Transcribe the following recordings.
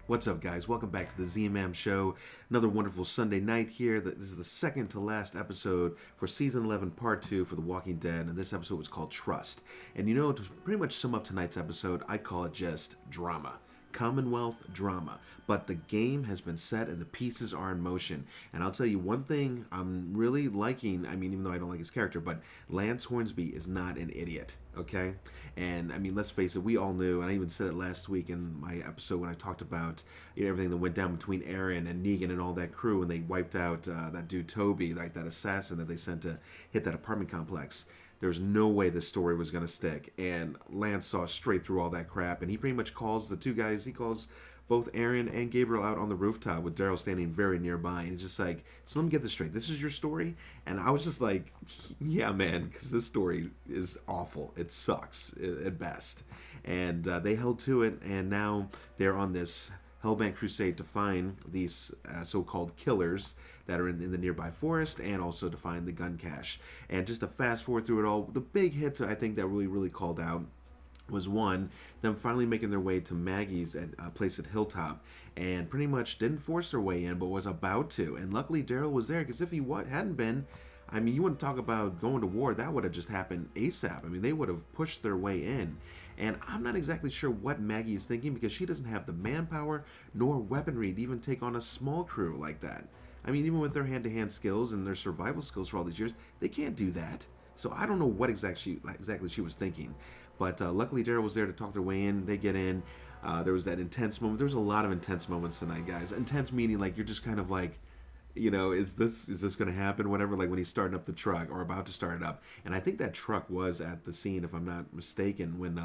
What's up, guys? Welcome back to the ZMM Show. Another wonderful Sunday night here. This is the second to last episode for Season 11, Part 2 for The Walking Dead, and this episode was called Trust. And you know, to pretty much sum up tonight's episode, I call it just drama. Commonwealth drama. But the game has been set and the pieces are in motion. And I'll tell you one thing I'm really liking, I mean, even though I don't like his character, but Lance Hornsby is not an idiot, okay? And I mean, let's face it, we all knew, and I even said it last week in my episode when I talked about everything that went down between Aaron and Negan and all that crew, and they wiped out that dude Toby, like that assassin that they sent to hit that apartment complex. There's no way this story was going to stick. And Lance saw straight through all that crap. And he pretty much calls the two guys, he calls both Aaron and Gabriel out on the rooftop with Daryl standing very nearby. And he's just like, so let me get this straight. This is your story? And I was just like, yeah, man, because this story is awful. It sucks at best. And they held to it. And now they're on this hellbent crusade to find these so-called killers that are in the nearby forest, and also to find the gun cache. And just to fast forward through it all, the big hit I think that really called out was one, them finally making their way to Maggie's place at Hilltop, and pretty much didn't force their way in, but was about to. And luckily Daryl was there, because if he hadn't been, I mean, you want to talk about going to war, that would have just happened ASAP. I mean, they would have pushed their way in. And I'm not exactly sure what Maggie is thinking, because she doesn't have the manpower nor weaponry to even take on a small crew like that. I mean, even with their hand-to-hand skills and their survival skills for all these years, they can't do that. So I don't know what exactly she was thinking. But luckily Daryl was there to talk their way in. They get in. There was that intense moment. There was a lot of intense moments tonight, guys. Intense meaning like you're just kind of like, you know, is this going to happen? Whatever, like when he's starting up the truck or about to start it up. And I think that truck was at the scene, if I'm not mistaken, when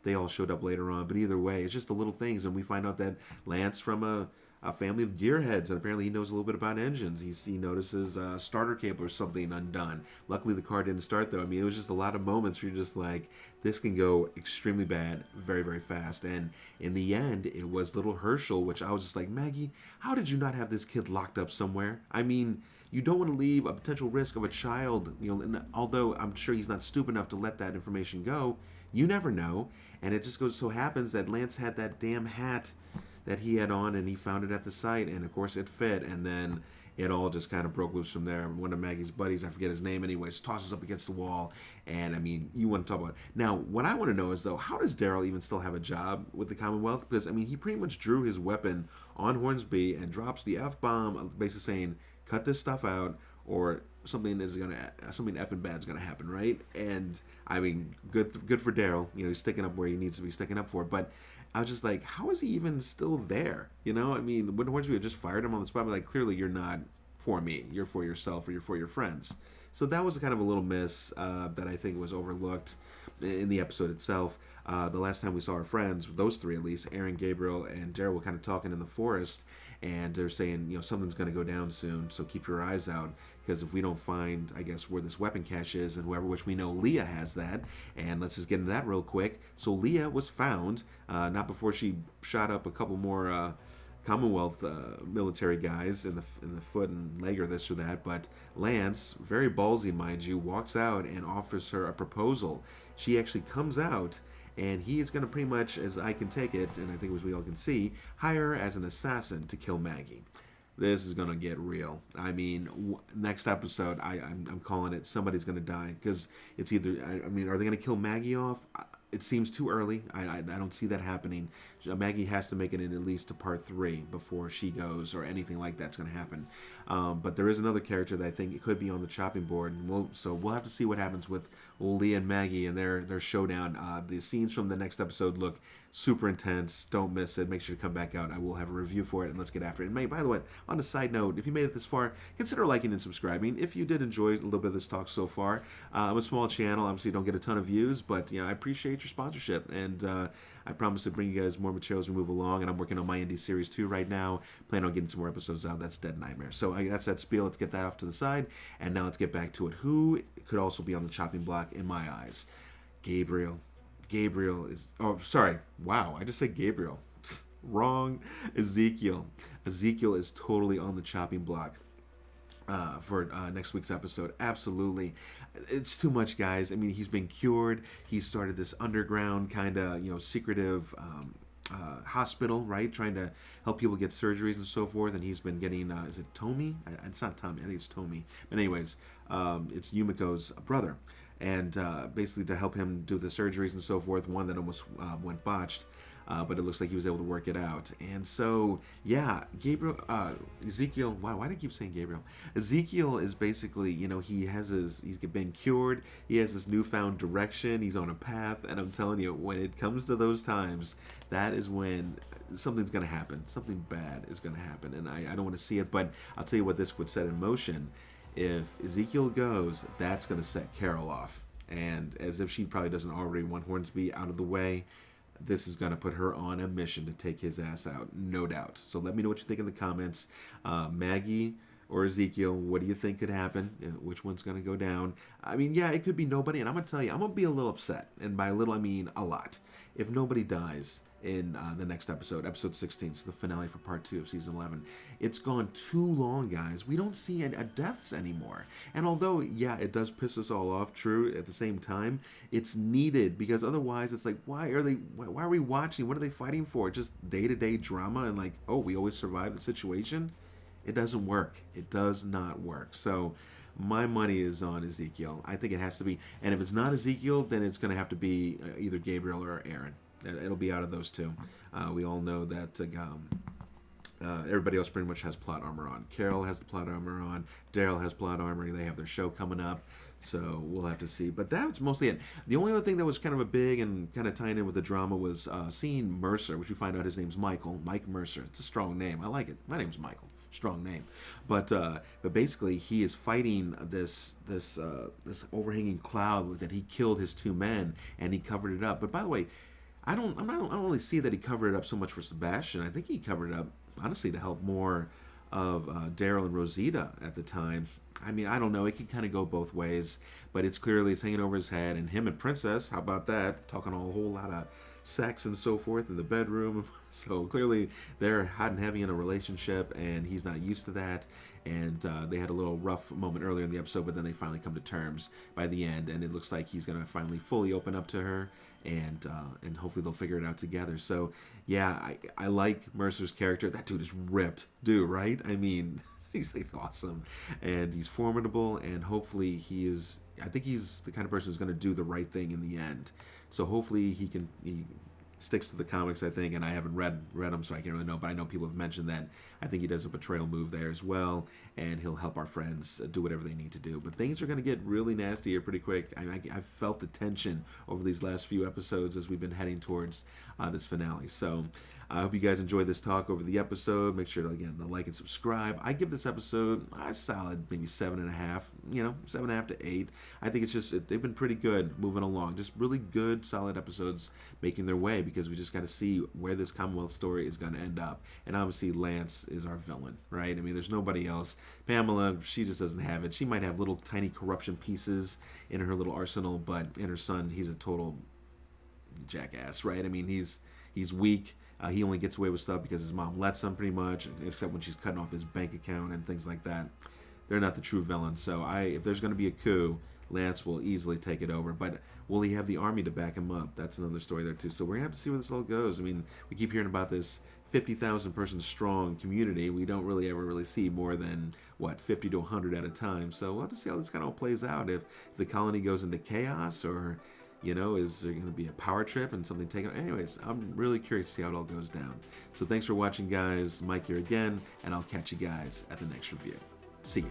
they all showed up later on. But either way, it's just the little things. And we find out that Lance from a family of gearheads, and apparently he knows a little bit about engines. He notices a starter cable or something undone. Luckily the car didn't start though. I mean, it was just a lot of moments where you're just like, this can go extremely bad very fast. And in the end, it was little Herschel, which I was just like, Maggie, how did you not have this kid locked up somewhere? I mean, you don't want to leave a potential risk of a child, you know, and although I'm sure he's not stupid enough to let that information go, you never know. And it just so happens that Lance had that damn hat that he had on, and he found it at the site, and of course it fit, and then it all just kind of broke loose from there. One of Maggie's buddies, I forget his name anyways, tosses up against the wall, and I mean, you want to talk about... Now, what I want to know is, though, how does Daryl even still have a job with the Commonwealth? Because, I mean, he pretty much drew his weapon on Hornsby and drops the F-bomb, basically saying, cut this stuff out, or something effing bad's gonna happen, right? And, I mean, good for Daryl. You know, he's sticking up where he needs to be sticking up for, but I was just like, how is he even still there? You know, I mean, when Hornsby had just fired him on the spot, like, clearly you're not for me. You're for yourself, or you're for your friends. So that was kind of a little miss that I think was overlooked in the episode itself. The last time we saw our friends, those three at least, Aaron, Gabriel, and Daryl, were kind of talking in the forest, and they're saying, you know, something's going to go down soon, so keep your eyes out, because if we don't find, I guess, where this weapon cache is, and whoever, which we know Leah has that, and let's just get into that real quick. So Leah was found, not before she shot up a couple more Commonwealth military guys in the foot and leg or this or that, but Lance, very ballsy mind you, walks out and offers her a proposal. She actually comes out, and he is going to pretty much, as I can take it, and I think as we all can see, hire her as an assassin to kill Maggie. This is going to get real. I mean, next episode, I'm calling it, somebody's going to die, because it's either, I mean, are they going to kill Maggie off? It seems too early. I don't see that happening. Maggie has to make it in at least to part 3 before she goes, or anything like that's going to happen. But there is another character that I think it could be on the chopping board. And so we'll have to see what happens with Leah and Maggie and their showdown. The scenes from the next episode look super intense. Don't miss it. Make sure to come back out. I will have a review for it, and let's get after it. And by the way, on a side note, if you made it this far, consider liking and subscribing. If you did enjoy a little bit of this talk so far, I'm a small channel. Obviously, don't get a ton of views, but you know, I appreciate your sponsorship, and I promise to bring you guys more material as we move along. And I'm working on my indie series too right now. Plan on getting some more episodes out. That's Dead Nightmare. So that's that spiel. Let's get that off to the side, and now let's get back to it. Who could also be on the chopping block in my eyes? Gabriel. Gabriel is... Oh, sorry. Wow, I just said Gabriel. Wrong. Ezekiel. Ezekiel is totally on the chopping block. for next week's episode. Absolutely. It's too much, guys. I mean, he's been cured. He started this underground kind of, secretive hospital, right? Trying to help people get surgeries and so forth. And he's been getting, is it Tomi? It's not Tommy. I think it's Tomi. But anyways, it's Yumiko's brother. And basically to help him do the surgeries and so forth, one that almost went botched. But it looks like he was able to work it out. And so, yeah, Ezekiel, wow, why do I keep saying Gabriel? Ezekiel is basically, he's been cured. He has this newfound direction. He's on a path. And I'm telling you, when it comes to those times, that is when something's going to happen. Something bad is going to happen. And I don't want to see it, but I'll tell you what this would set in motion. If Ezekiel goes, that's going to set Carol off. And as if she probably doesn't already want Hornsby out of the way, this is going to put her on a mission to take his ass out, no doubt. So let me know what you think in the comments. Maggie or Ezekiel, what do you think could happen? Which one's going to go down? I mean, yeah, it could be nobody, and I'm going to tell you, I'm going to be a little upset. And by little, I mean a lot. If nobody dies in the next episode, episode 16, so the finale for part 2 of season 11. It's gone too long, guys. We don't see deaths anymore. And although, yeah, it does piss us all off, true, at the same time, it's needed, because otherwise it's like, why are we watching? What are they fighting for? Just day-to-day drama and like, oh, we always survive the situation? It doesn't work. It does not work. So my money is on Ezekiel. I think it has to be. And if it's not Ezekiel, then it's going to have to be either Gabriel or Aaron. It'll be out of those two. We all know that everybody else pretty much has plot armor on. Carol has the plot armor on. Daryl has plot armor. They have their show coming up. So we'll have to see. But that's mostly it. The only other thing that was kind of a big and kind of tying in with the drama was seeing Mercer, which we find out his name's Michael. Mike Mercer. It's a strong name. I like it. My name's Michael. Strong name. But basically he is fighting this overhanging cloud that he killed his 2 men, and he covered it up. But by the way, I don't really see that he covered it up so much for Sebastian. I think he covered it up honestly to help more of Daryl and Rosita at the time. I mean, I don't know. It can kind of go both ways, but it's hanging over his head. And him and Princess, how about that? Talking a whole lot of sex and so forth in the bedroom. So clearly they're hot and heavy in a relationship, and he's not used to that. And they had a little rough moment earlier in the episode, but then they finally come to terms by the end, and it looks like he's going to finally fully open up to her, and hopefully they'll figure it out together. So yeah, I like Mercer's character. That dude is ripped, dude, right? I mean, he's awesome, and he's formidable, and hopefully I think he's the kind of person who's going to do the right thing in the end. So hopefully he sticks to the comics, I think, and I haven't read them, so I can't really know, but I know people have mentioned that. I think he does a betrayal move there as well, and he'll help our friends do whatever they need to do. But things are going to get really nasty here pretty quick. I've felt the tension over these last few episodes as we've been heading towards this finale. So I hope you guys enjoyed this talk over the episode. Make sure to, again, to like and subscribe. I give this episode a solid maybe 7.5, 7.5 to 8. I think they've been pretty good moving along. Just really good, solid episodes making their way, because we just got to see where this Commonwealth story is going to end up. And obviously Lance is our villain, right? I mean, there's nobody else. Pamela, she just doesn't have it. She might have little tiny corruption pieces in her little arsenal, but in her son, he's a total jackass, right? I mean, he's weak. He only gets away with stuff because his mom lets him, pretty much, except when she's cutting off his bank account and things like that. They're not the true villains. So if there's going to be a coup, Lance will easily take it over. But will he have the army to back him up? That's another story there too. So we're going to have to see where this all goes. I mean, we keep hearing about this 50,000 person strong community. We don't really ever see more than 50 to 100 at a time. So we'll have to see how this kind of all plays out. If the colony goes into chaos, or is there going to be a power trip and something taken? Anyways, I'm really curious to see how it all goes down. So thanks for watching, guys. Mike here again, and I'll catch you guys at the next review. See ya.